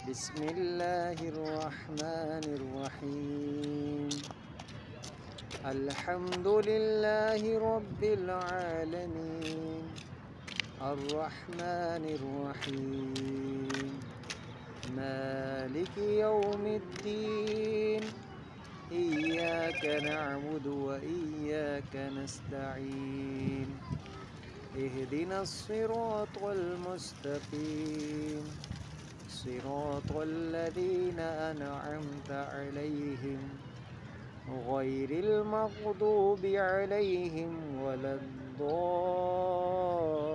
بسم الله الرحمن الرحيم. الحمد لله رب العالمين، الرحمن الرحيم، مالك يوم الدين. إياك نعبد وإياك نستعين، اهدنا الصراط المستقيم، صراط الذين أنعمت عليهم غير المغضوب عليهم ولا الضالين.